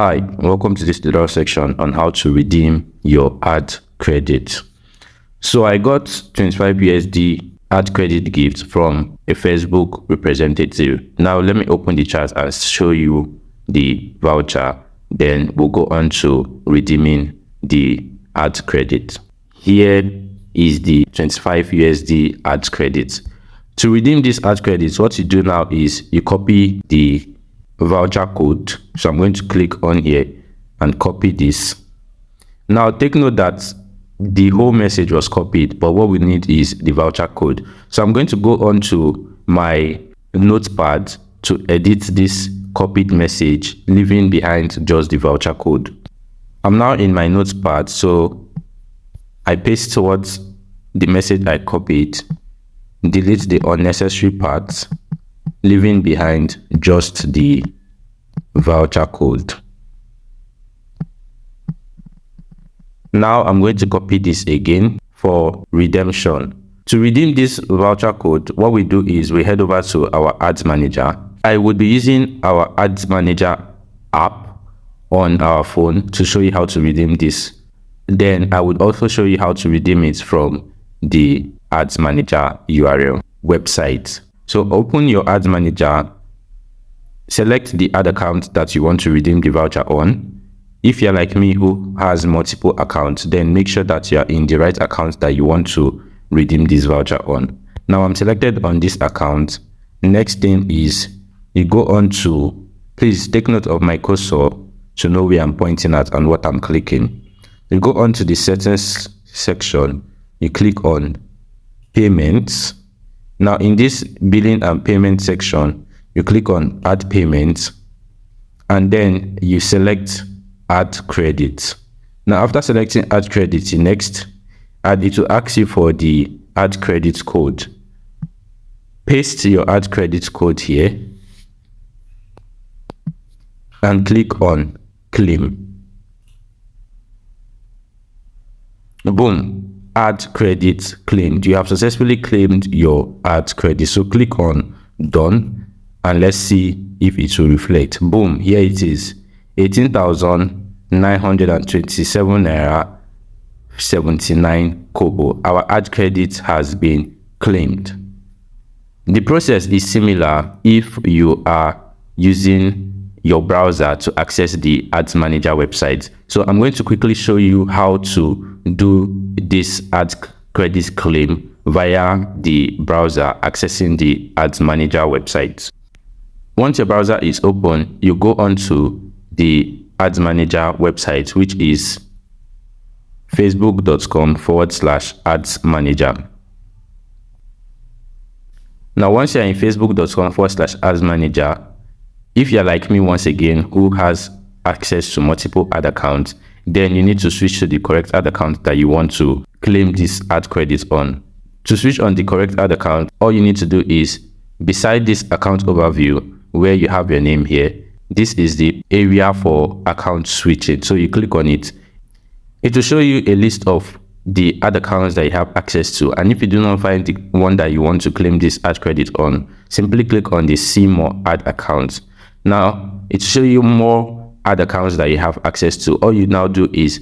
Hi, welcome to this tutorial section on how to redeem your ad credit. So I got 25 USD ad credit gift from a Facebook representative. Now let me open the chart and show you the voucher. Then we'll go on to redeeming the ad credit. Here is the 25 USD ad credit. To redeem this ad credit, what you do now is you copy the voucher code. So I'm going to click on here and copy this. Now take note that the whole message was copied, but what we need is the voucher code. So I'm going to go on to my notepad to edit this copied message, leaving behind just the voucher code. I'm now in my notepad, so I paste towards the message I copied, delete the unnecessary parts, leaving behind just the voucher code. Now I'm going to copy this again for redemption. To redeem this voucher code, what we do is we head over to our ads manager. I would be using our ads manager app on our phone to show you how to redeem this. Then I would also show you how to redeem it from the ads manager URL website. So open your ads manager, select the ad account that you want to redeem the voucher on. If you're like me who has multiple accounts, then make sure that you're in the right account that you want to redeem this voucher on. Now I'm selected on this account. Next thing is you go on to, please take note of my cursor to know where I'm pointing at and what I'm clicking. You go on to the settings section, you click on payments. Now in this billing and payment section, you click on add payments and then you select add credit. Now after selecting add credit, next it will ask you for the add credit code. Paste your add credit code here and click on claim. Boom. Add credit claimed. You have successfully claimed your ad credit. So click on done and let's see if it will reflect. Boom, here it is. 18,927 naira 79 kobo. Our ad credit has been claimed. The process is similar if you are using your browser to access the ads manager website. So I'm going to quickly show you how to do this ad credit claim via the browser accessing the ads manager website. Once your browser is open, you go on to the ads manager website, which is facebook.com/ads manager. Now once you're in facebook.com/ads manager, if you're like me once again who has access to multiple ad accounts, then you need to switch to the correct ad account that you want to claim this ad credit on. To switch on the correct ad account, all you need to do is beside this account overview where you have your name here, this is the area for account switching. So you click on it. It will show you a list of the ad accounts that you have access to, and if you do not find the one that you want to claim this ad credit on, simply click on the see more ad accounts. Now it will show you more ad accounts that you have access to. All you now do is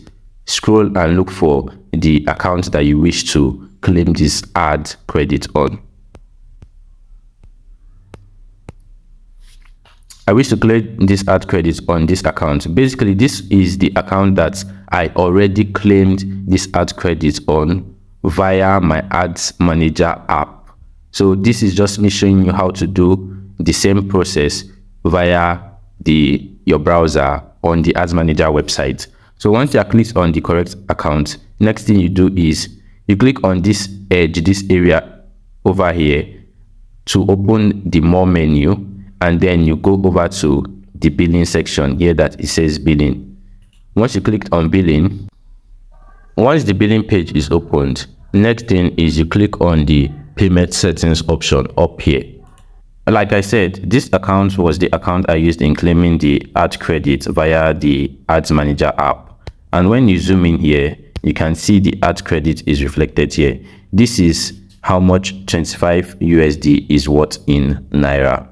scroll and look for the account that you wish to claim this ad credit on. I wish to claim this ad credit on this account. Basically, this is the account that I already claimed this ad credit on via my ads manager app. So this is just me showing you how to do the same process via your browser on the ads manager website. So once you are clicked on the correct account, next thing you do is you click on this edge, this area over here to open the more menu, and then you go over to the billing section here that it says billing. Once you click on billing, once the billing page is opened, next thing is you click on the payment settings option up here. Like I said, this account was the account I used in claiming the ad credit via the ads manager app. And when you zoom in here, you can see the ad credit is reflected here. This is how much 25 USD is worth in Naira.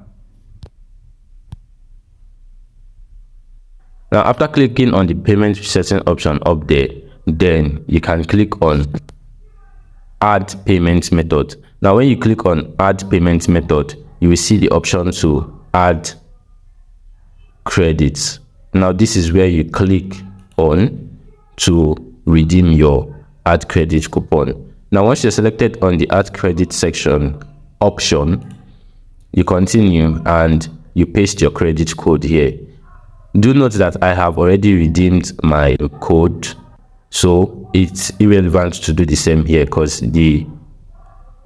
Now, after clicking on the payment setting option up there, then you can click on add payment method. Now, when you click on add payment method, you will see the option to add credits. Now, this is where you click on to redeem your add credit coupon. Now, once you're selected on the add credit section option, you continue and you paste your credit code here. Do note that I have already redeemed my code, so it's irrelevant to do the same here because the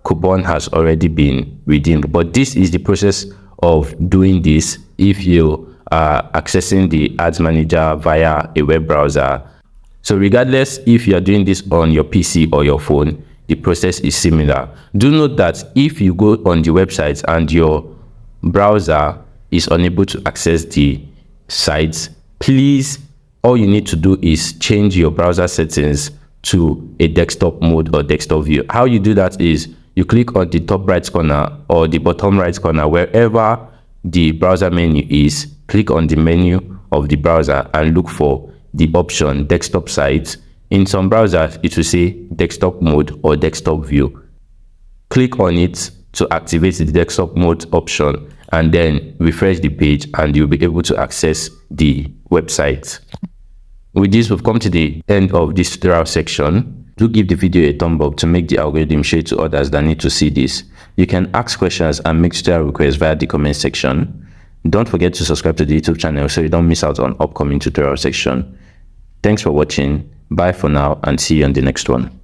coupon has already been redeemed. But this is the process of doing this if you are accessing the ads manager via a web browser. So regardless if you are doing this on your PC or your phone, the process is similar. Do note that if you go on the website and your browser is unable to access the sites, please, all you need to do is change your browser settings to a desktop mode or desktop view. How you do that is you click on the top right corner or the bottom right corner, wherever the browser menu is, click on the menu of the browser and look for the option desktop sites. In some browsers, it will say desktop mode or desktop view. Click on it to activate the desktop mode option and then refresh the page and you'll be able to access the website. With this, we've come to the end of this tutorial section. Do give the video a thumb up to make the algorithm share to others that need to see this. You can ask questions and make tutorial requests via the comment section. Don't forget to subscribe to the YouTube channel so you don't miss out on upcoming tutorial section. Thanks for watching. Bye for now and see you on the next one.